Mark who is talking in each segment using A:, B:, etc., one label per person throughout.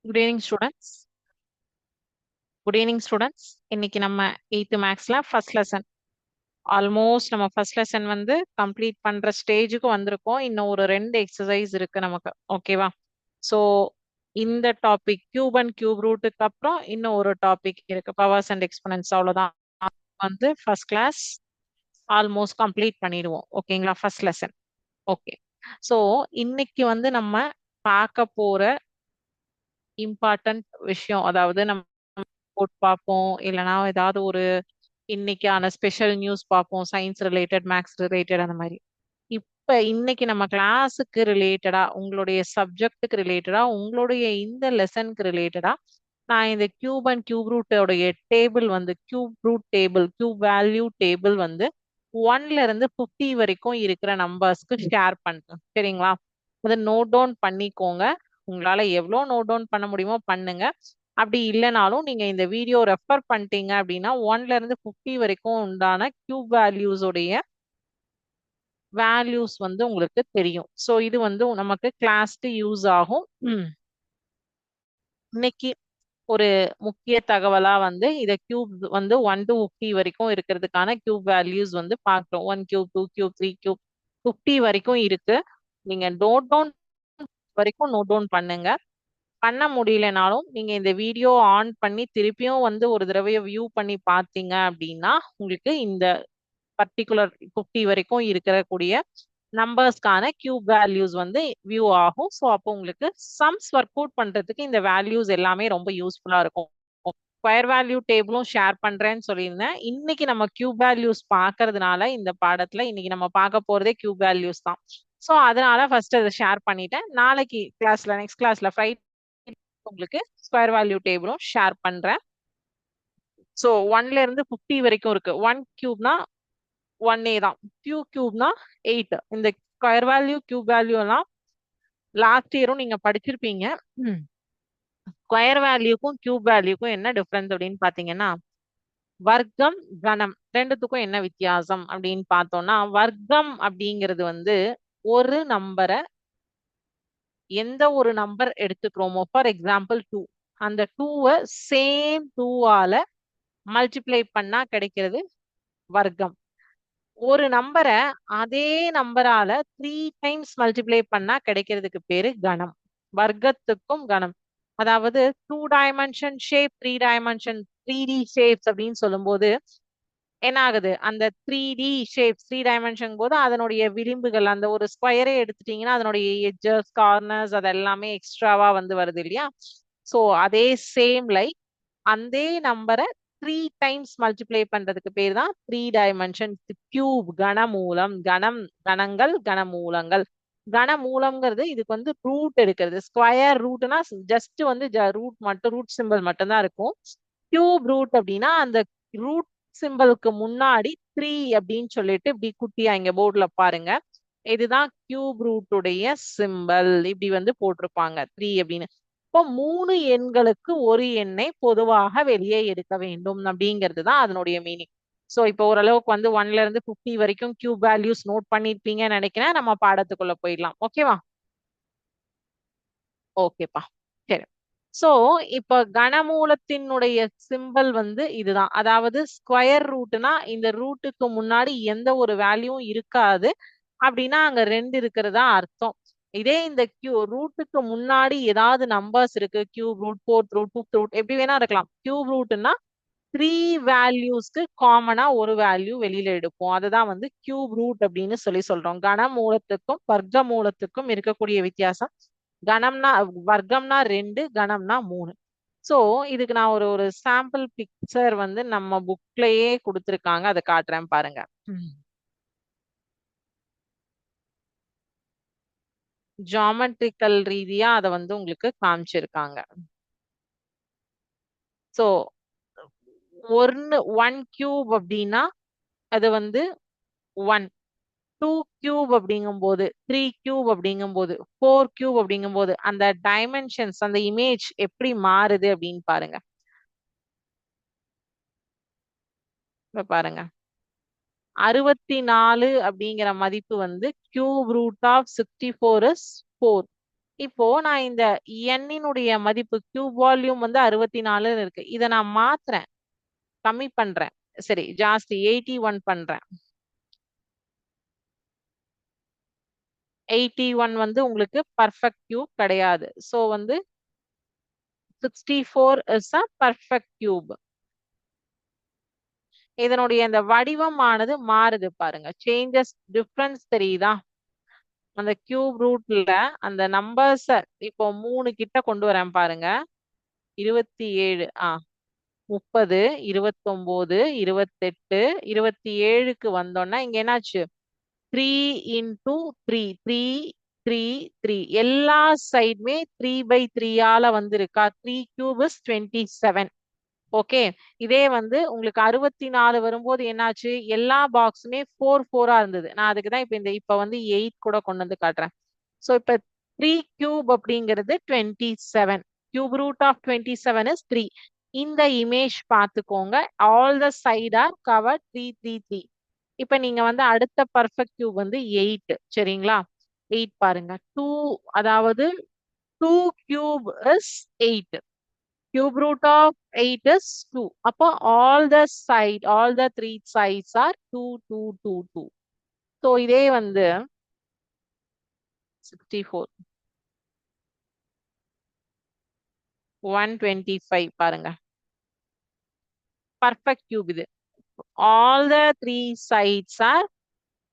A: Good evening students. Good evening students. இன்னைக்கு நம்ம 8th மேக்ஸ்ல ஃபர்ஸ்ட் லெசன் ஆல்மோஸ்ட் நம்ம ஃபர்ஸ்ட் லெசன் வந்து கம்ப்ளீட் பண்ற ஸ்டேஜுக்கு வந்திருக்கோம். இன்னும் ஒரு 2 எக்ஸசைஸ் இருக்கு நமக்கு. ஓகேவா? ஸோ இந்த டாபிக் கியூப் அண்ட் கியூப் ரூட்டுக்கு அப்புறம் இன்னும் ஒரு டாபிக் இருக்கு, பவர்ஸ் அண்ட் எக்ஸ்பொனன்ட்ஸ். அவ்வளவுதான். வந்து ஃபர்ஸ்ட் கிளாஸ் ஆல்மோஸ்ட் கம்ப்ளீட் பண்ணிடுவோம். ஓகேங்களா? First lesson. ஓகே. ஸோ இன்னைக்கு வந்து நம்ம பார்க்க போற இம்பார்ட்டன்ட் விஷயம், அதாவது நம்ம போட் பார்ப்போம், இல்லைன்னா ஏதாவது ஒரு இன்னைக்கான ஸ்பெஷல் நியூஸ் பார்ப்போம், சயின்ஸ் ரிலேட்டட், மேக்ஸ் ரிலேட்டட், அந்த மாதிரி. இப்ப இன்னைக்கு நம்ம கிளாஸுக்கு ரிலேட்டடா, உங்களுடைய சப்ஜெக்ட்டுக்கு ரிலேட்டடா, உங்களுடைய இந்த லெசனுக்கு ரிலேட்டடா நான் இந்த கியூப் அண்ட் கியூப் ரூட்டோடைய டேபிள் வந்து cube root table, cube value table வந்து 1ல இருந்து 50 வரைக்கும் இருக்கிற நம்பர்ஸ்க்கு ஷேர் பண்றேன். சரிங்களா? அதை நோட் டவுன் பண்ணிக்கோங்க. உங்களால எவ்வளவு நோட் டவுன் பண்ண முடியுமோ பண்ணுங்க. அப்படி இல்லைனாலும் நீங்க இந்த வீடியோ ரெஃபர் பண்ணிட்டீங்க அப்படின்னா 1ல இருந்து 50 வரைக்கும் உண்டான கியூப் வேல்யூஸோடைய வேல்யூஸ் வந்து உங்களுக்கு தெரியும். ஸோ இது வந்து நமக்கு கிளாஸ்க்கு யூஸ் ஆகும். இன்னைக்கு ஒரு முக்கிய தகவலா வந்து இத கியூப் வந்து 1 to 50 வரைக்கும் இருக்கிறதுக்கான கியூப் வேல்யூஸ் வந்து பார்க்கிறோம். 1 கியூப், 2 கியூப், 3 கியூப், 50 வரைக்கும் இருக்கு. நீங்க நோட் டவுன் வரைக்கும் நோட் டவுன் பண்ணுங்க. பண்ண முடியலனாலும் நீங்க இந்த வீடியோ ஆன் பண்ணி திருப்பியும் வந்து ஒரு தடவை வியூ பண்ணி பார்த்தீங்க அப்படின்னா உங்களுக்கு இந்த பர்டிகுலர் 50 வரைக்கும் இருக்கக்கூடிய நம்பர்ஸ்க்கான கியூப் வேல்யூஸ் வந்து வியூ ஆகும். ஸோ அப்போ உங்களுக்கு சம்ஸ் ஒர்க் அவுட் பண்றதுக்கு இந்த வேல்யூஸ் எல்லாமே ரொம்ப யூஸ்ஃபுல்லா இருக்கும். ஸ்கொயர் வேல்யூ டேபிளும் ஷேர் பண்றேன்னு சொல்லியிருந்தேன். இன்னைக்கு நம்ம கியூப் வேல்யூஸ் பார்க்கறதுனால இந்த பாடத்துல இன்னைக்கு நம்ம பார்க்க போறதே கியூப் வேல்யூஸ் தான். ஸோ அதனால ஃபர்ஸ்ட் அதை ஷேர் பண்ணிட்டேன். நாளைக்கு கிளாஸ்ல, நெக்ஸ்ட் கிளாஸ்ல ஃப்ரைடே உங்களுக்கு ஸ்கொயர் வேல்யூ டேபிளும் ஷேர் பண்றேன். ஸோ 1ல இருந்து 50 வரைக்கும் இருக்கு. 1 கியூப்னா 1A தான். கியூ கியூப்னா 8. இந்த ஸ்கொயர் வேல்யூ கியூப் வேல்யூ எல்லாம் லாஸ்ட் இயரும் நீங்க படிச்சிருப்பீங்க. ஸ்கொயர் வேல்யூக்கும் கியூப் வேல்யூக்கும் என்ன டிஃபரன்ஸ் அப்படின்னு பாத்தீங்கன்னா, வர்க்கம், கணம் ரெண்டுத்துக்கும் என்ன வித்தியாசம் அப்படின்னு பார்த்தோம்னா, வர்க்கம் அப்படிங்கிறது வந்து ஒரு நம்பரை எந்த ஒரு நம்பர் எடுத்துக்கிறோமோ, ஃபார் எக்ஸாம்பிள் 2, அந்த 2வை சேம் 2ஆல மல்டிப்ளை பண்ணா கிடைக்கிறது வர்க்கம். ஒரு நம்பரை அதே நம்பரால 3 டைம்ஸ் மல்டிப்ளை பண்ணா கிடைக்கிறதுக்கு பேரு கணம். வர்க்கத்துக்கும் கணம், அதாவது 2 dimension shape, 3 dimension 3D shapes அப்படின்னு சொல்லும்போது என்ன ஆகுது, அந்த 3D ஷேப்ஸ் 3 டைமென்ஷன் போது அதனுடைய விளிம்புகள், அந்த ஒரு ஸ்கொயரே எடுத்துட்டீங்கன்னா அதனுடைய எட்ஜஸ், கார்னர்ஸ் அதெல்லாமே எக்ஸ்ட்ராவா வந்து வருது இல்லையா? சோ அதே சேம் லைக் அந்த நம்பரை 3 டைம்ஸ் மல்டிப்ளை பண்றதுக்கு பேர் தான் 3 டைமென்ஷன் கியூப். கனமூலம், கணம், கணங்கள், கனமூலங்கள். கனமூலம்ங்கிறது இதுக்கு வந்து ரூட் எடுக்கிறது. ஸ்கொயர் ரூட்னா ஜஸ்ட் வந்து ரூட் மட்டும், ரூட் சிம்பிள் மட்டும் தான் இருக்கும். கியூப் ரூட் அப்படின்னா அந்த ரூட் சிம்பிளுக்கு முன்னாடி 3 அப்படின்னு சொல்லிட்டு இப்படி குட்டியா இங்க போர்டுல பாருங்க, இதுதான் கியூப் ரூட்டுடைய சிம்பிள். இப்படி வந்து போட்டிருப்பாங்க 3 அப்படின்னு. இப்போ 3 எண்களுக்கு ஒரு எண்ணை பொதுவாக வெளியே எடுக்க வேண்டும் அப்படிங்கிறது தான் அதனுடைய மீனிங். சோ இப்போ ஓரளவுக்கு வந்து 1ல இருந்து 50 வரைக்கும் கியூப் வேல்யூஸ் நோட் பண்ணிருப்பீங்கன்னு நினைக்கிறேன். நம்ம பாடத்துக்குள்ள போயிடலாம். ஓகேவா? ஓகேப்பா. சரி. சோ இப்ப கனமூலத்தினுடைய சிம்பல் வந்து இதுதான். அதாவது ஸ்கொயர் ரூட்னா இந்த ரூட்டுக்கு முன்னாடி எந்த ஒரு வேல்யூவும் இருக்காது அப்படின்னா அங்க 2 இருக்கிறதா அர்த்தம். இதே இந்த ரூட்டுக்கு முன்னாடி ஏதாவது நம்பர்ஸ் இருக்கு, cube root, fourth root, fifth root, எப்படி வேணா இருக்கலாம். கியூப் ரூட்னா 3 வேல்யூஸ்க்கு காமனா ஒரு வேல்யூ வெளியில எடுப்போம். அதுதான் வந்து கியூப் ரூட் அப்படின்னு சொல்லி சொல்றோம். கனமூலத்துக்கும் வர்க்க மூலத்துக்கும் இருக்கக்கூடிய வித்தியாசம். கணம்னா வர்க்கம்னா 2, கணம்னா 3. சோ இதுக்கு நான் ஒரு ஒரு சாம்பிள் பிக்சர் வந்து நம்ம புக்லயே கொடுத்துருக்காங்க, அதை காட்டுறேன் பாருங்க. ஜாமெட்ரிக்கல் ரீதியா அதை வந்து உங்களுக்கு காமிச்சிருக்காங்க. சோ ஒன் கியூப் அப்படின்னா அது வந்து 1. 2 கியூப் அப்படிங்கும்போது, 3 கியூப் அப்படிங்கும்போது, 4 கியூப் அப்படிங்கும்போது அந்த டைமென்ஷன்ஸ், அந்த இமேஜ் எப்படி மாறுது அப்படின்னு பாருங்க. இப்ப பாருங்க, 64 அப்படிங்கிற மதிப்பு வந்து கியூப் ரூட் ஆஃப் 64 இஸ் 4. இப்போ நான் இந்த எண்ணினுடைய மதிப்பு கியூப் வால்யூம் வந்து 64 இருக்கு. இதை நான் மாத்துறேன், கம்மி பண்றேன். சரி, ஜாஸ்தி 81 பண்றேன். 81 வந்து உங்களுக்கு பர்ஃபெக்ட் கியூப் கிடையாது. சோ வந்து 64 இஸ் அ பர்ஃபெக்ட் கியூப். இதனுடைய இந்த வடிவமானது மாறுது பாருங்க. சேஞ்சஸ் டிஃபரன்ஸ் தெரியுதா? அந்த கியூப் ரூட்ல அந்த நம்பர்ஸ் இப்போ 3 கிட்ட கொண்டு வரேன் பாருங்க. 27 30 29 28 27க்கு வந்தோம்னா இங்க என்னாச்சு? 3 into 3 3 3 3 எல்லா சைடுமே 3/3 ஆல வந்திருக்கா? 3 cube is 27. ஓகே, இதே வந்து உங்களுக்கு 64 வரும்போது என்னாச்சு? எல்லா பாக்ஸுமே 4 4 இருந்தது. நான் அதுக்கு தான் இப்ப வந்து 8 கூட கொண்டு வந்து காட்டுறேன். சோ இப்ப 3 கியூப் அப்படிங்கிறது 27. Cube root of 27 is 3. இந்த இமேஜ் பார்த்துக்கோங்க. All the side are cover 3 3 3. இப்ப நீங்க வந்து அடுத்த பர்ஃபெக்ட் கியூப் வந்து 8. சரிங்களா? 8 பாருங்க. 2, அதாவது 2 cube is 8. Cube root of 8 is 2. அப்போ all the three sides are 2, 2, 2, 2. So இதே வந்து 64, 125 பாருங்க. Perfect cube இது. All the three sides are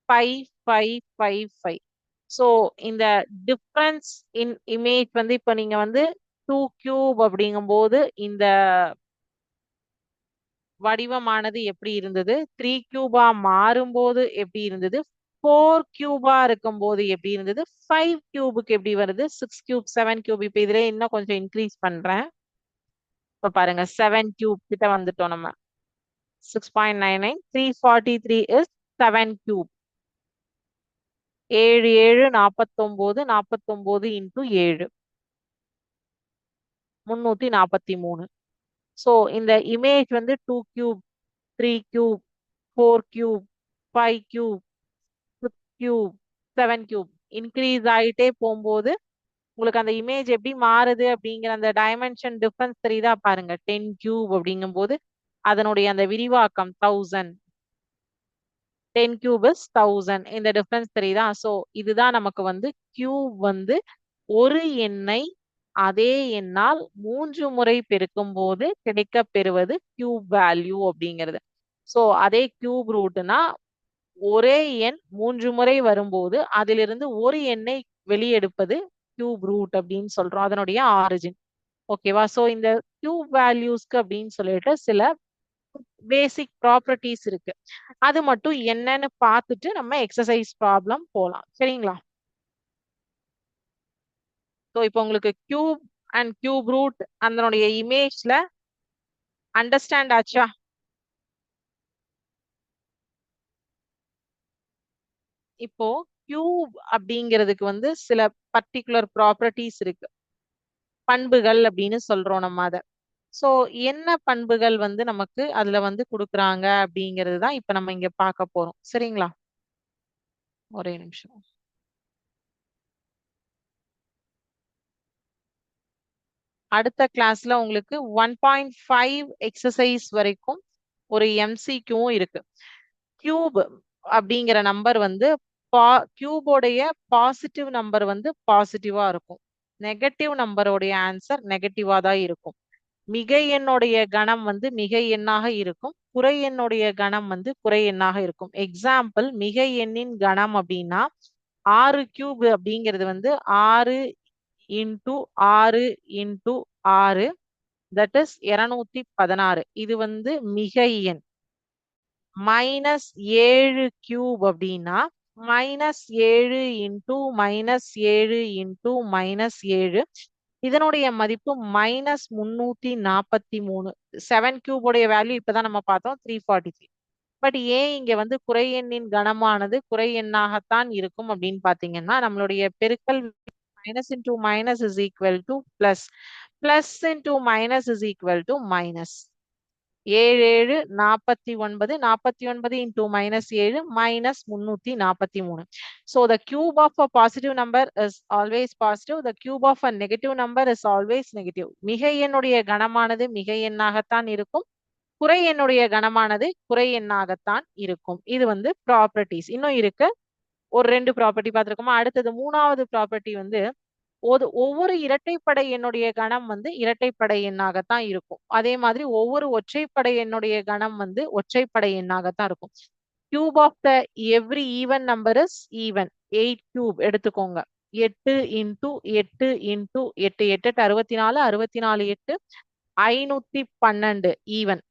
A: 5, 5, 5, 5. So இந்த difference in image வந்து இப்ப நீங்க வந்து 2 cube அப்படிங்கும்போது இந்த வடிவமானது எப்படி இருந்தது? 3 கியூபா மாறும்போது எப்படி இருந்தது? 4 கியூபா இருக்கும்போது எப்படி இருந்தது? 5 கியூபுக்கு எப்படி வருது? 6 கியூப், 7 கியூப். இப்ப இதுல இன்னும் கொஞ்சம் இன்க்ரீஸ் பண்றேன். இப்ப பாருங்க, 7 கியூப் கிட்ட வந்துட்டோம் நம்ம. 6.99 343 இஸ் 7 கியூப். 7 7 49 49 இன்டூ 7 343. சோ இந்த இமேஜ் வந்து 2 cube, 3 cube, 4 cube, 5 cube, 6 cube, 7 cube increase ஆயிட்டே போகும்போது உங்களுக்கு அந்த இமேஜ் எப்படி மாறுது அப்படிங்கிற அந்த டைமென்ஷன் டிஃபரன்ஸ் தெரியுதா பாருங்க. 10 கியூப் அப்படிங்கும் போது அதனுடைய அந்த விரிவாக்கம் 1000. 10 கியூப் இஸ் 1000. இந்த டிஃபரன்ஸ் தெரியுதா? சோ இதுதான் நமக்கு வந்து கியூப் வந்து ஒரு எண்ணை அதே எண்ணால் 3 முறை பெருக்கும் போது கிடைக்க பெறுவது கியூப் வேல்யூ அப்படிங்கிறது. சோ அதே கியூப் ரூட்னா ஒரே எண் 3 முறை வரும்போது அதிலிருந்து ஒரு எண்ணை வெளியெடுப்பது கியூப் ரூட் அப்படின்னு சொல்றோம். அதனுடைய ஆரிஜின். ஓகேவா? சோ இந்த கியூப் வேல்யூஸ்க்கு அப்படின்னு சொல்லிட்டு சில பேசிக் ப்ராப்பர்ட்டிஸ் இருக்கு. அது மட்டும் என்னன்னு பார்த்துட்டு நம்ம எக்ஸசைஸ் ப்ராப்ளம் போலாம். சரிங்களா? சோ இப்போ உங்களுக்கு கியூப் அண்ட் கியூப் ரூட் அதனுடைய இமேஜ்ல அண்டர்ஸ்டாண்ட் ஆச்சா? இப்போ கியூப் அப்படிங்கிறதுக்கு வந்து சில பர்டிகுலர் ப்ராப்பர்ட்டிஸ் இருக்கு. பண்புகள் அப்படின்னு சொல்றோம் நம்ம அத. சோ என்ன பண்புகள் வந்து நமக்கு அதுல வந்து கொடுக்குறாங்க அப்படிங்கிறது தான் இப்ப நம்ம இங்க பார்க்க போறோம். சரிங்களா? ஒரே நிமிஷம். அடுத்த கிளாஸ்ல உங்களுக்கு 1.5 எக்ஸசைஸ் வரைக்கும் ஒரு எம்சிக்யூவும் இருக்கு. கியூப் அப்படிங்கிற நம்பர் வந்து கியூபோடைய பாசிட்டிவ் நம்பர் வந்து பாசிட்டிவா இருக்கும். நெகட்டிவ் நம்பருடைய ஆன்சர் நெகட்டிவா தான் இருக்கும். மிகை எண்ணுடைய கணம் வந்து மிகை எண்ணாக இருக்கும். குறை எண்ணுடைய கணம் வந்து குறை எண்ணாக இருக்கும். எக்ஸாம்பிள், மிகை எண்ணின் கணம் அப்படின்னா 6 கியூப் அப்படிங்கிறது வந்து 6 இன்டூ 6 இன்டூ 6, தட் இஸ் 216. இது வந்து மிகை எண். -7 கியூப் அப்படின்னா -7 இன்டூ -7 இன்டூ -7, இதனுடைய மதிப்பு -343. 7 கியூப் உடைய வேல்யூ இப்பதான் நம்ம பார்த்தோம் 343. பட் ஏன் இங்க வந்து குறை எண்ணின் கணமானது குறை எண்ணாகத்தான் இருக்கும் அப்படின்னு பாத்தீங்கன்னா, நம்மளுடைய பெருக்கல் minus into minus is equal to plus, plus into minus is equal to minus. 7 7 49 49 into minus 7 minus 343. So the cube of a positive number is always positive. The cube of a negative number is always negative. மிகை எண்ணுடைய கணமானது மிகை எண்ணாகத்தான் இருக்கும். குறை எண்ணுடைய கணமானது குறை எண்ணாகத்தான் இருக்கும். இது வந்து properties. இன்னும் இருக்கு. ஒரு 2 ப்ராப்பர்ட்டி பார்த்திருக்கோமா? அடுத்தது 3வது ப்ராப்பர்ட்டி வந்து ஒவ்வொரு இரட்டைப்படை எண்ணுடைய கணம் வந்து இரட்டைப்படை எண்ணாகத்தான் இருக்கும். அதே மாதிரி ஒவ்வொரு ஒற்றைப்படை எண்ணுடைய கணம் வந்து ஒற்றைப்படை எண்ணாகத்தான் இருக்கும். Cube of the every even number is even. 8 cube எடுத்துக்கோங்க. 8 இன்டூ 8 இன்டூ 8 8 64 64 8 512 ஈவன்.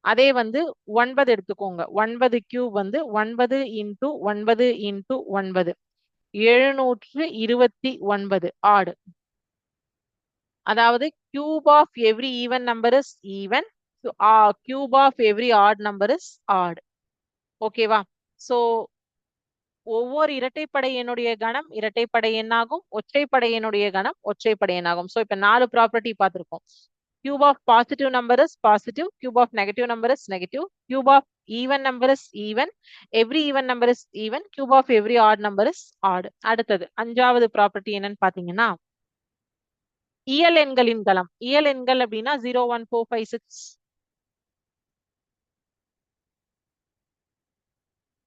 A: அதே வந்து 9 எடுத்துக்கோங்க. 9 கியூப் வந்து 9 இன்டூ 9 இன்டூ 9 729 ஆட். அதாவது cube of every even number is even, cube of every odd number is odd. ஓகேவா? சோ ஒவ்வொரு இரட்டைப்படை எண்ணுடைய கணம் இரட்டைப்படை எண்ணாகும், ஒற்றைப்படை எண்ணுடைய கணம் ஒற்றைப்படை எண்ணாகும். சோ இப்ப 4 ப்ராப்பர்ட்டி பார்த்திருக்கோம். Cube of positive number is positive. Cube of negative number is negative. Cube of even number is even. Every even number is even. Cube of every odd number is odd. அடுத்தது 5வது property என்னன்னு பாத்தீங்கன்னா இயல் எண்களின் கலம். இயல் எண்கள் அப்படின்னா 0 1 4 5 6.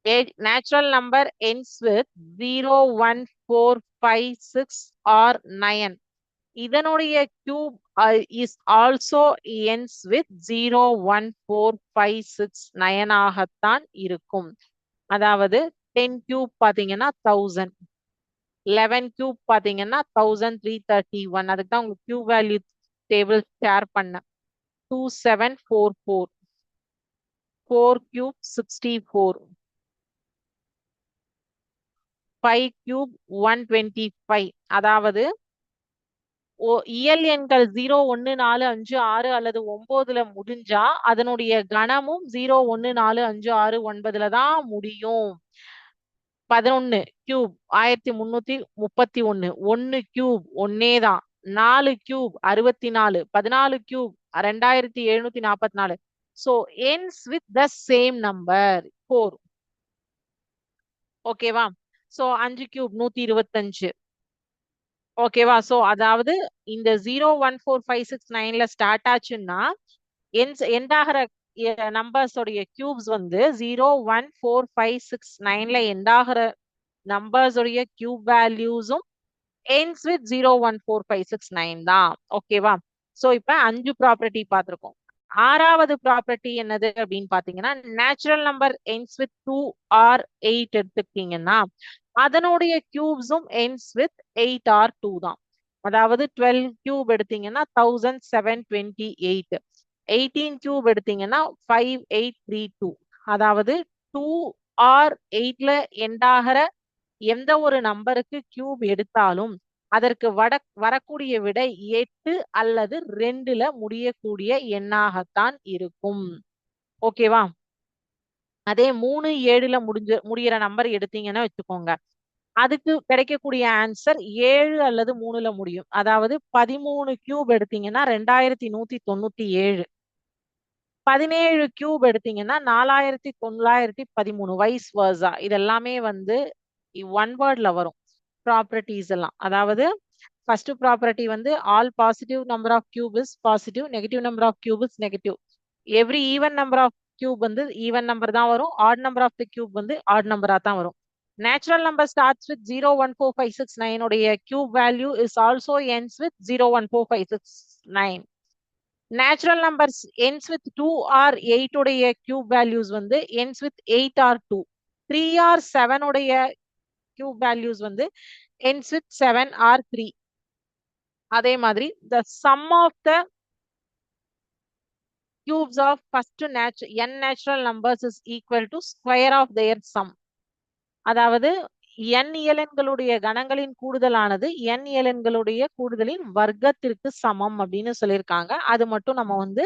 A: A natural number ends with 0 1 4 5 6 or 9. இதனுடைய cube is also ends with 0 1 4 5 6 9 ஆகத்தான் இருக்கும். அதாவது 10 cube பாத்தீங்கன்னா 1000, 11 cube பாத்தீங்கன்னா 1331. அதுக்கு தான் உங்களுக்கு cube value table ஷேர் பண்ண. 2744, 4 cube 64, 5 cube 125. அதாவது இயல் எண்கள் 0 1 4 5 6 அல்லது 9ல முடிஞ்சா அதனுடைய கணமும் 0 1 4 5 6 9ல தான் முடியும். 11 கியூப் 1331, 1 கியூப் ஒன்னே தான், 4 cube 64, 14 cube 2744. So ends with the same number 4. ஓகேவா? So 5 cube 125. ஓகேவா? சோ அதாவது இந்த 0 1 4 5 6 9ல ஸ்டார்ட் ஆச்சுன்னா எண்ட் ஆகிற நம்பர்ஸ் உடைய கியூப்ஸ் வந்து 0 1 4 5 6 9ல எண்ட் ஆகிற நம்பர்ஸ் உடைய கியூப் வேல்யூஸும் ends with 0 1 4 5 6 9 தான். ஓகேவா? சோ இப்ப 5 ப்ராப்பர்ட்டி பார்த்திருக்கோம். 6வது ப்ராப்பர்ட்டி என்னது அப்படின்னு பாத்தீங்கன்னா natural number ends with 2 or 8 எடுத்துக்கிட்டீங்கன்னா அதனுடைய கியூப்ஸும் ends with 8 or 2 தான். அதாவது 12 கியூப் எடுத்தீங்கன்னா 1728, 18 கியூப் எடுத்தீங்கன்னா 5832. அதாவது 2 or 8ல எண்ட் ஆகிற எந்த ஒரு நம்பருக்கு கியூப் எடுத்தாலும் அதற்கு வரக்கூடிய விடை 8 அல்லது 2ல முடியக்கூடிய எண்ணாகத்தான் இருக்கும். ஓகேவா? அதே 3 7ல முடியிற நம்பர் எடுத்தீங்கன்னா வச்சுக்கோங்க, அதுக்கு கிடைக்கக்கூடிய ஆன்சர் 7 அல்லது 3ல முடியும். அதாவது 13 கியூப் எடுத்தீங்கன்னா 2197, 17 கியூப் எடுத்தீங்கன்னா 4913, வைஸ் வர்சா. இதெல்லாமே வந்து ஒன் வேர்ட்ல வரும் ப்ராப்பர்ட்டிஸ் எல்லாம். அதாவது ஃபர்ஸ்ட் ப்ராப்பர்ட்டி வந்து all positive number of cube is positive, negative number of cube is negative. Every even number of cube வந்து ஈவன் நம்பர் தான் வரும், odd number of the cube வந்து ஆட் நம்பரா தான் வரும். நேச்சுரல் நம்பர் ஸ்டார்ட்ஸ் வித் 0 1 4 5 6 9 உடைய cube value is also ends with 0 1 4 5 6 9. Natural numbers ends with 2 or 8 உடைய cube values வந்து ends with 8 or 2. 3 or 7 உடைய கியூப் வேல்யூஸ் வந்து ends with 7 or 3. அதே மாதிரி the sum of the cubes of first n natural numbers is equal to square of their sum. அதாவது n இயலெண்களுடைய கணங்களின் கூடுதலானது n இயலெண்களுடைய கூடுதலின் வர்க்கத்திற்கு சமம் அப்படின்னு சொல்லியிருக்காங்க. அது மட்டும் நம்ம வந்து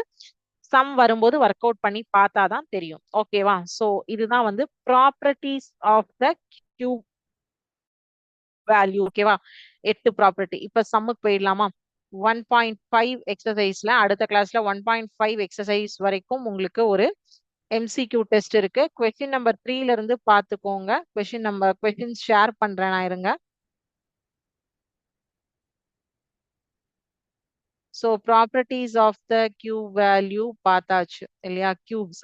A: சம் வரும்போது ஒர்க் அவுட் பண்ணி பார்த்தாதான் தெரியும். ஓகேவா? சோ இதுதான் வந்து properties of the cube value. ஓகேவா? 8 ப்ராப்பர்ட்டி. இப்ப சம்முக்கு போயிடலாமா? 1.5 எக்ஸசைஸ்ல அடுத்த கிளாஸ்ல 1.5 எக்ஸசைஸ் வரைக்கும் உங்களுக்கு ஒரு எம்சிக்யூ டெஸ்ட் இருக்கு. கொஸ்டின் நம்பர் 3ல இருந்து பார்த்துக்கோங்க. கொஸ்டின்ஸ் ஷேர் பண்றேன் நான், இருங்க. So properties of the cube value பார்த்தாச்சு இல்லையா? கியூப்ஸ்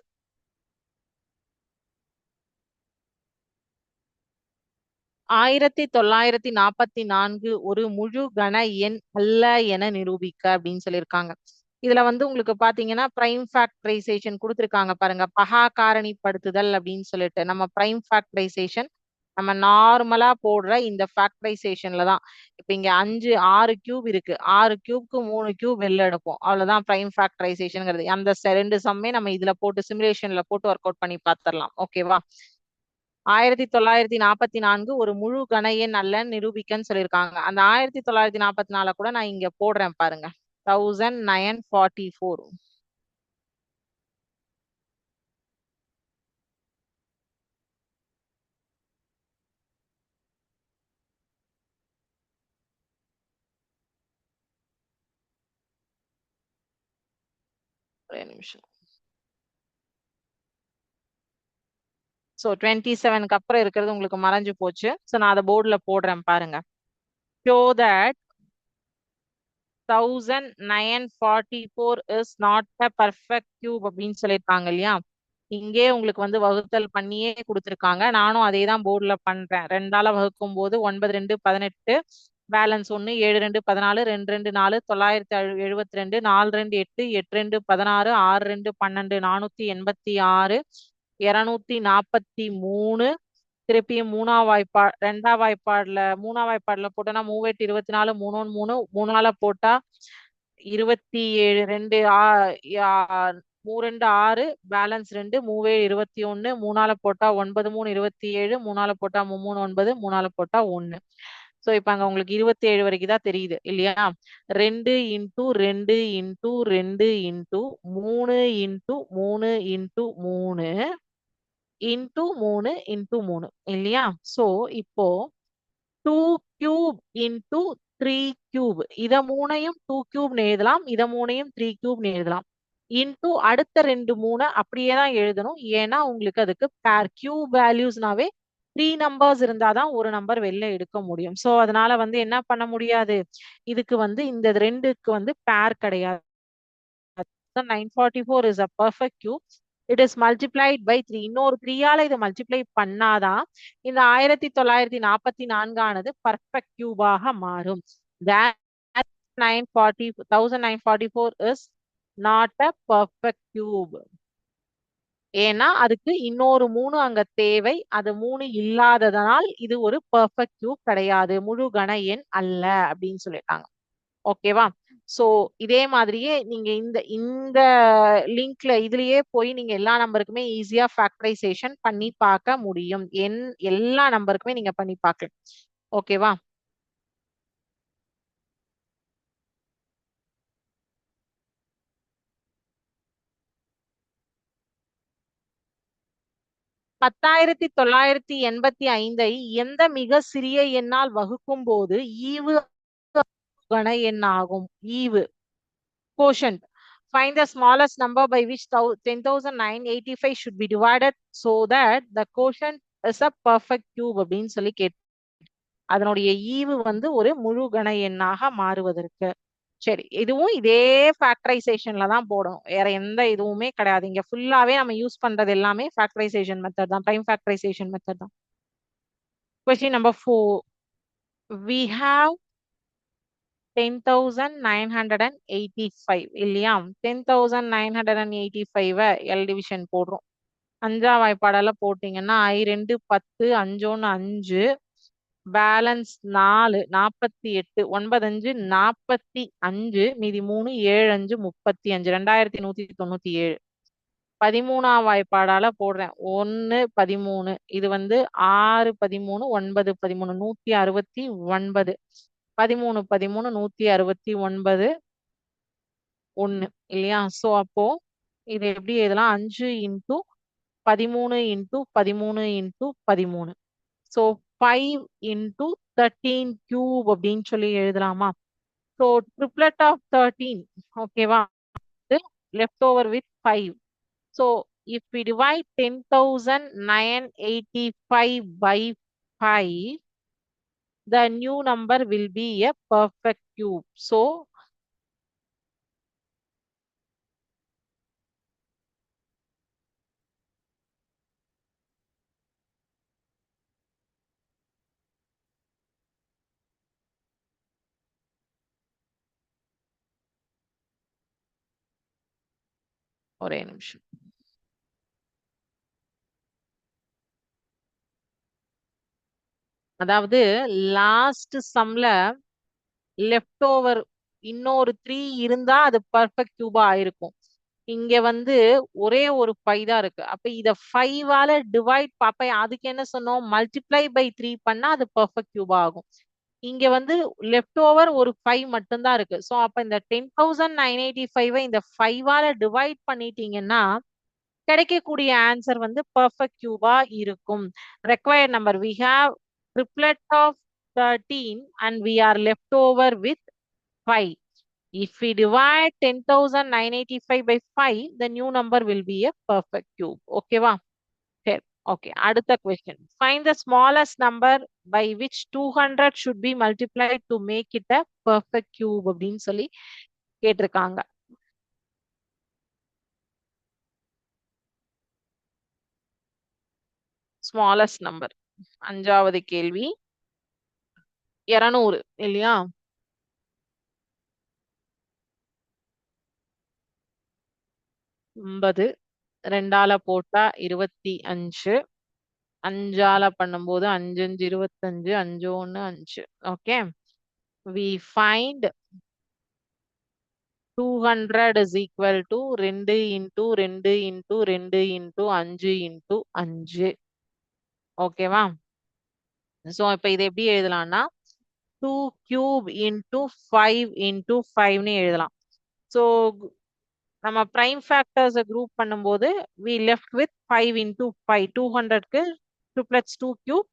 A: 1944 ஒரு முழு கன எண் அல்ல என நிரூபிக்க அப்படின்னு சொல்லியிருக்காங்க. இதுல வந்து உங்களுக்கு பாத்தீங்கன்னா பிரைம் ஃபேக்டரைசேஷன் கொடுத்திருக்காங்க பாருங்க. பகா காரணிப்படுத்துதல் அப்படின்னு சொல்லிட்டு நம்ம பிரைம் ஃபேக்டரைசேஷன் நம்ம நார்மலா போடுற இந்த ஃபேக்டரைசேஷன்ல தான். இப்ப இங்க 6 கியூப் இருக்கு. 6 கியூப்க்கு 3 கியூப் வெளில எடுப்போம். அவ்வளவுதான் பிரைம் ஃபேக்டரைசேஷன்ங்கிறது. அந்த ரெண்டு சம்மே நம்ம இதுல போட்டு சிமுலேஷன்ல போட்டு ஒர்க் அவுட் பண்ணி பார்த்துடலாம். ஓகேவா? 1944 ஒரு முழு கன எண் அல்லன்னு நிரூபிக்கன்னு சொல்லியிருக்காங்க. அந்த 1944 கூட நான் இங்க போடுறேன் பாருங்க. 1944. ஒரே நிமிஷம். ஸோ 27க்கு அப்புறம் இருக்கிறது உங்களுக்கு மறைஞ்சு போச்சு. ஸோ நான் அதை போர்டுல போடுறேன் பாருங்க. Show that 1944 is not a perfect cube அப்படின்னு சொல்லியிருக்காங்க இல்லையா? இங்கே உங்களுக்கு வந்து வகுத்தல் பண்ணியே கொடுத்துருக்காங்க. நானும் அதே தான் போர்டுல பண்றேன். 2ஆல வகுக்கும் போது 9 2 18, பேலன்ஸ் 1 7 2 14, 2 2 4 972, 4 2 8 8 2 16, 6 2 12, 486, 243. திருப்பியும் மூணாம் வாய்ப்பாடுல போட்டோம்னா 3 8 24, 3 1 3, 3ஆல போட்டா 27 2 2 6, பேலன்ஸ் 2 3 21, 3ஆல போட்டா 9 3 27, 3ஆல போட்டா 3 9, 3ஆல போட்டா 1. சோ இப்ப அங்க உங்களுக்கு 27 வரைக்கும் தான் தெரியுது இல்லையா? 2 into 2 into 2 into 3 into 3 into 3 into 3 into 3 இல்லையா? சோ இப்போ 2 கியூப் இன்டூ 3 கியூப், இத மூணையும் 2 கியூப் எழுதலாம், இத மூணையும் 3 கியூப் எழுதலாம். இன்டூ அடுத்த 2 3 அப்படியே தான் எழுதணும். ஏன்னா உங்களுக்கு அதுக்கு பேர் கியூப் வேல்யூஸ்னாவே 3 நம்பர்ஸ் இருந்தாதான் ஒரு நம்பர் வெளில எடுக்க முடியும். சோ அதனால வந்து என்ன பண்ண முடியாது, இதுக்கு வந்து இந்த ரெண்டுக்கு வந்து பேர் கிடையாது. 944 is a perfect cube. It is multiplied by 3. இன்னொரு 3ஆல இதை மல்டிப்ளை பண்ணாதான் இந்த 1944 ஆனது பர்ஃபெக்ட் கியூபாக மாறும். That 1944 is not a perfect cube. ஏன்னா அதுக்கு இன்னொரு 3 அங்க தேவை. அது 3 இல்லாததனால் இது ஒரு பெர்ஃபெக்ட் கியூப் கிடையாது, முழு கன எண் அல்ல அப்படின்னு சொல்லிட்டாங்க. ஓகேவா? சோ இதே மாதிரியே நீங்க இந்த இந்த லிங்க்ல இதுலயே போய் நீங்க எல்லா நம்பருக்குமே ஈஸியா ஃபேக்டரைசேஷன் பண்ணி பார்க்க முடியும். எல்லா நம்பருக்குமே நீங்க பண்ணி பார்க்கலாம். ஓகேவா? பத்தாயிரத்தி 985 எந்த மிக சிறிய எண்ணால் வகுக்கும் போது ஈவு கன எண் ஆகும்? ஈவு quotient. Find the smallest number by which 10,985 should be divided so that the quotient is a perfect cube அப்படின்னு சொல்லி அதனுடைய ஈவு வந்து ஒரு முழு கன எண்ணாக மாறுவதற்கு. சரி, இதுவும் இதே ஃபேக்டரைசேஷன்ல தான் போடணும். வேற எந்த இதுவுமே கிடையாது. இங்க ஃபுல்லாவே நம்ம யூஸ் பண்றது எல்லாமே ஃபேக்டரைசேஷன் மெத்தட் தான், பிரைம் ஃபேக்டரைசேஷன் மெத்தட் தான். Question number 4. We have 10,985 இல்லையா? 10,985 எல் டிவிஷன் போடுறோம். 5ஆம் வாய்ப்பாடால போட்டீங்கன்னா I 2 10, 5 1 5, பேலன்ஸ் 4 48, 9 5 45, மீதி 3 7 5 35, 2197. 13ஆம் வாய்ப்பாடால போடுறேன். 1 13, இது வந்து 6 13, 9 13, 169. 13 13, 169 1 இல்லையா? சோ அப்போ இது எப்படி எழுதலாம்? 5 into 13 into 13 into 13. So 5 into 13 cube அப்படின்னு சொல்லி எழுதலாமா? So triplet of 13, ஓகேவா, left over with 5. So if we divide 10,985 by 5, the new number will be a perfect cube. So ஒரே நிமிஷம். அதாவது லாஸ்ட் சம்ல லெஃப்ட் ஓவர் இன்னொரு 3 இருந்தா அது பர்ஃபெக்ட் கியூபா ஆயிருக்கும். இங்க வந்து ஒரே ஒரு 5 தான் இருக்கு. அப்ப இத 5 ஆல டிவைட், அப்ப அதுக்கு என்ன சொன்னோம், மல்டிப்ளை பை 3 பண்ணா அது பர்ஃபெக்ட் கியூபா ஆகும். இங்க வந்து லெஃப்ட் ஓவர் ஒரு 5 மட்டும்தான் இருக்கு. சோ அப்ப இந்த 10,985 இந்த 5 ஆல டிவைட் பண்ணிட்டீங்கன்னா கிடைக்கக்கூடிய ஆன்சர் வந்து பர்ஃபெக்ட் கியூபா இருக்கும். Required number we have triplet of 13 and we are left over with 5. If we divide 10,985 by 5, the new number will be a perfect cube. Okay வா? சரி. Okay. அடுத்த question. Find the smallest number by which 200 should be multiplied to make it a perfect cube அப்படின்னு சொல்லி கேட்டிருக்காங்க. Smallest number. அஞ்சாவது கேள்வி. 200 இல்லையா? 50. 2ஆல போட்டா 25. 5ஆல பண்ணும்போது 5 5 25, 5 1 5. Okay. We find 200 is equal to 2 into 2 into 2 into 5 into 5. ஓகேவா? சோ இப்ப இதை எப்படி எழுதலாம்னா 2 cube into 5 into 5ன்னு எழுதலாம். சோ நம்ம prime factors group பண்ணும்போது we left with 5 into 5. 200க்கு 2 plus 2 cube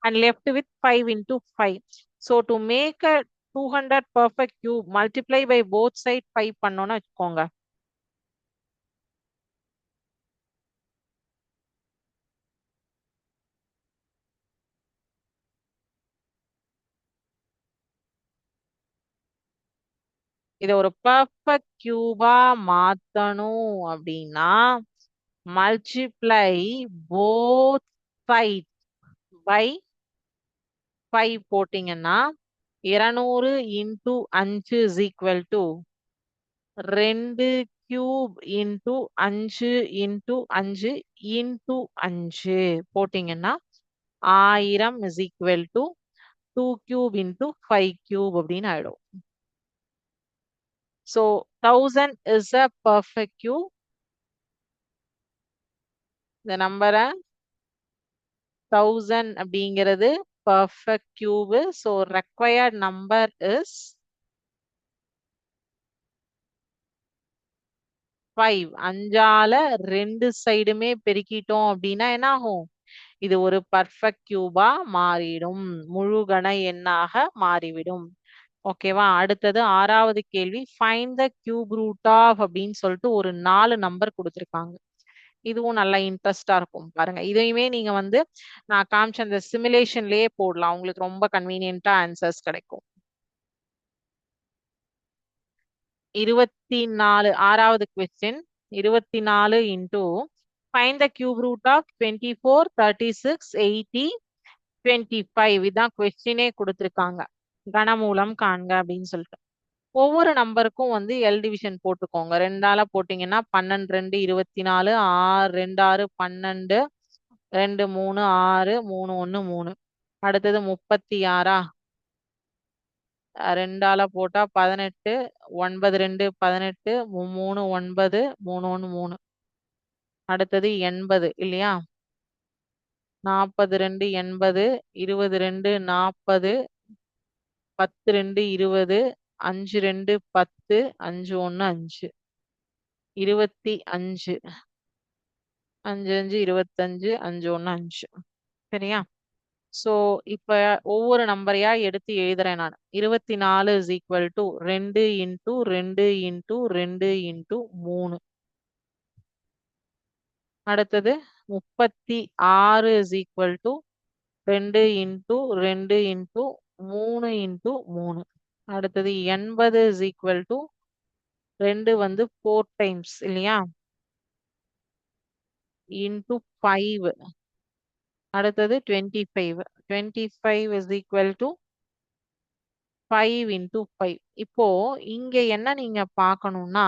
A: and left with 5 into 5. So to make a 200 perfect cube, multiply by both side 5 பண்ணோம்னு வச்சுக்கோங்க. இத ஒரு perfect cube-ஆ மாத்தணும் அப்படின்னா multiply both sides by 5 போட்டீங்கன்னா 200 into 5 is equal to 2 cube into 5 into 5 into 5 போட்டீங்கன்னா 1000 is equal to 2 cube into 5 cube அப்படின்னு ஆயிடும். So 1000 is a perfect cube. இந்த நம்பரை 1000 அப்படிங்கிறது perfect cube. So required number is 5. 5ஆல 2 சைடுமே பெருக்கிட்டோம் அப்படின்னா என்ன ஆகும், இது ஒரு பர்ஃபெக்ட் கியூபா மாறிடும், முழு கன எண்ணாக மாறிவிடும். ஓகேவா? அடுத்தது 6வது கேள்வி. Find the cube root of அப்படின்னு சொல்லிட்டு ஒரு 4 நம்பர் கொடுத்திருக்காங்க. இதுவும் நல்லா இன்ட்ரெஸ்டா இருக்கும் பாருங்க. இதையுமே நீங்க வந்து நான் காமிச்ச அந்த சிமுலேஷன்லயே போடலாம், உங்களுக்கு ரொம்ப கன்வீனியன்ட்டா ஆன்சர்ஸ் கிடைக்கும். 24. 6வது question. 24 into find the cube root of 24, 36, 80, 25. இதான் கொஸ்டினே கொடுத்திருக்காங்க. கனமூலம் காண்க அப்படின்னு சொல்லிட்டு. ஒவ்வொரு நம்பருக்கும் வந்து எல் டிவிஷன் போட்டுக்கோங்க. 2ஆல போட்டீங்கன்னா 12 2 24, 6 2 6 12, 2 3 6, 3 1 3. அடுத்தது 36. 2ஆல போட்டா 18, 9 2 18, 3 9, 3 1 3. அடுத்தது 80 இல்லையா? 40 2 80, 22 40, 10 2 20, 5 2 10, 5 1 5, 25, 5 5 25, 5 1 5. சரியா? சோ இப்ப ஒவ்வொரு நம்பரையா எடுத்து எழுதுறேன் நான். 24 is equal to 2 into 2 into 2 into 3. அடுத்தது 36 is equal to 2 into 2 into 3 into 3. அடுத்தது 80 இஸ் ஈக்குவல் டு 2 வந்து 4 டைம்ஸ் இல்லையா, இன்டூ 5. அடுத்தது 25. 25 இஸ் ஈக்குவல் டு 5 இன்டூ 5. இப்போ இங்க என்ன நீங்க பார்க்கணும்னா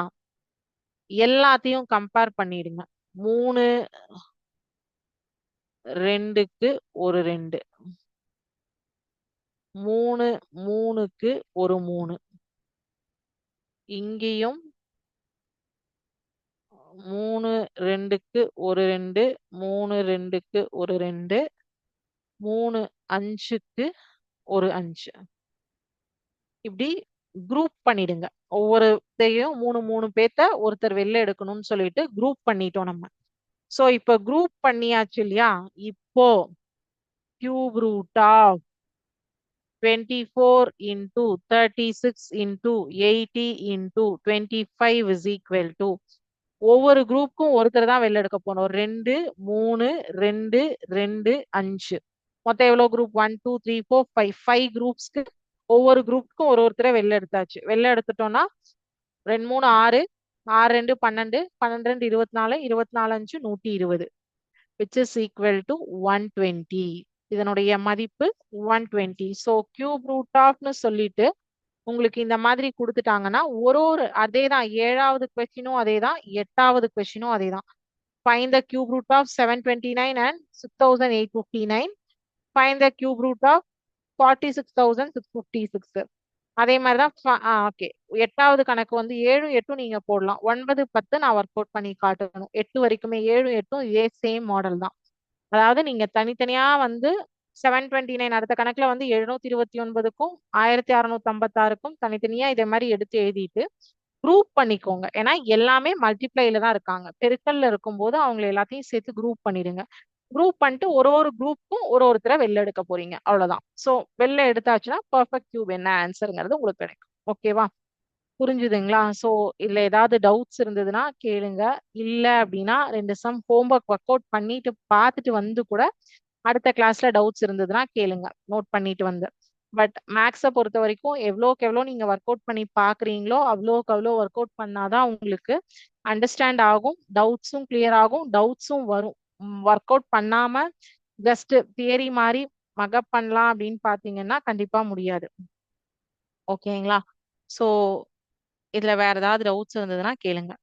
A: எல்லாத்தையும் கம்பேர் பண்ணிடுங்க. 3 2க்கு ஒரு 2, 3 3க்கு ஒரு 3, இங்கேயும் 3 2க்கு ஒரு 2, 3 2க்கு ஒரு 2, 3 5க்கு ஒரு 5. இப்படி குரூப் பண்ணிடுங்க. ஒவ்வொருத்தையும் 3 3 பேத்த ஒருத்தர் வெளில எடுக்கணும்னு சொல்லிட்டு குரூப் பண்ணிட்டோம் நம்ம. சோ இப்ப குரூப் பண்ணியாச்சு இல்லையா, இப்போ cube root of 24 into 36 into 80 into 25 is equal to, ஒவ்வொரு குரூப்புக்கும் ஒருத்தர் தான் வெளில எடுக்க போனோம். 2 3 2 2 5. மொத்தம் எவ்வளவு குரூப்? 1 2 3 4 5. 5 குரூப்ஸ்க்கு ஒவ்வொரு குரூப்புக்கும் ஒருத்தரை வெளில எடுத்தாச்சு. வெளில எடுத்துட்டோம்னா 2 3 6, 6 2 12, 12 2 24, 24 5 120, which is equal to 120. இதனுடைய மதிப்பு 120. ஸோ கியூப் ரூட் ஆஃப்னு சொல்லிட்டு உங்களுக்கு இந்த மாதிரி கொடுத்துட்டாங்கன்னா ஒரு அதேதான் 7வது கொஸ்டினும் அதேதான், 8வது கொஸ்டினும் அதேதான். Find the cube root of 729 and 6859. Find the cube root of 46,656. அதே மாதிரிதான் ஓகே. 8வது கணக்கு வந்து 7 8 நீங்க போடலாம். 9 10 நான் ஒர்க் அவுட் பண்ணி காட்டணும். 8 வரைக்குமே 7 8 இதே சேம் மாடல் தான். அதாவது நீங்க தனித்தனியா வந்து 729 அடுத்த கணக்குல வந்து 729க்கும் 1656க்கும் தனித்தனியா இதே மாதிரி எடுத்து எழுதிட்டு குரூப் பண்ணிக்கோங்க. ஏன்னா எல்லாமே மல்டிப்ளைல தான் இருக்காங்க. பெருக்கல்ல இருக்கும்போது அவங்க எல்லாத்தையும் சேர்த்து குரூப் பண்ணிடுங்க. குரூப் பண்ணிட்டு ஒரு குரூப்புக்கும் ஒருத்தரை வெளில எடுக்க போறீங்க, அவ்வளவுதான். சோ வெளில எடுத்தாச்சுன்னா பெர்ஃபெக்ட் கியூப் என்ன ஆன்சருங்கிறது உங்களுக்கு கிடைக்கும். ஓகேவா? புரிஞ்சுதுங்களா? சோ இதுல ஏதாவது டவுட்ஸ் இருந்ததுன்னா கேளுங்க. இல்ல அப்படின்னா 2 சம் ஹோம்ஒர்க் ஒர்க் அவுட் பண்ணிட்டு பார்த்துட்டு வந்து கூட அடுத்த கிளாஸ்ல டவுட்ஸ் இருந்ததுன்னா கேளுங்க, நோட் பண்ணிட்டு வந்து. பட் மேக்ஸை பொறுத்த வரைக்கும் எவ்வளோக்கு எவ்வளோ நீங்க ஒர்க் அவுட் பண்ணி பாக்குறீங்களோ அவ்வளோக்கு அவ்வளோ ஒர்க் அவுட் பண்ணாதான் உங்களுக்கு அண்டர்ஸ்டாண்ட் ஆகும், டவுட்ஸும் கிளியர் ஆகும், டவுட்ஸும் வரும். ஒர்க் அவுட் பண்ணாம ஜஸ்ட் தியரி மாதிரி மகப் பண்ணலாம் அப்படின்னு பாத்தீங்கன்னா கண்டிப்பா முடியாது. ஓகேங்களா? சோ இதுல வேற ஏதாவது டவுட்ஸ் இருந்ததுன்னா கேளுங்க.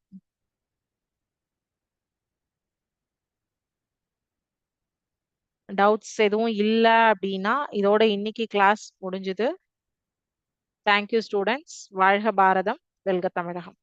A: டவுட்ஸ் எதுவும் இல்ல அப்படின்னா இதோட இன்னைக்கு கிளாஸ் முடிஞ்சுது. Thank you students. வாழ்க பாரதம், வெல்க தமிழகம்.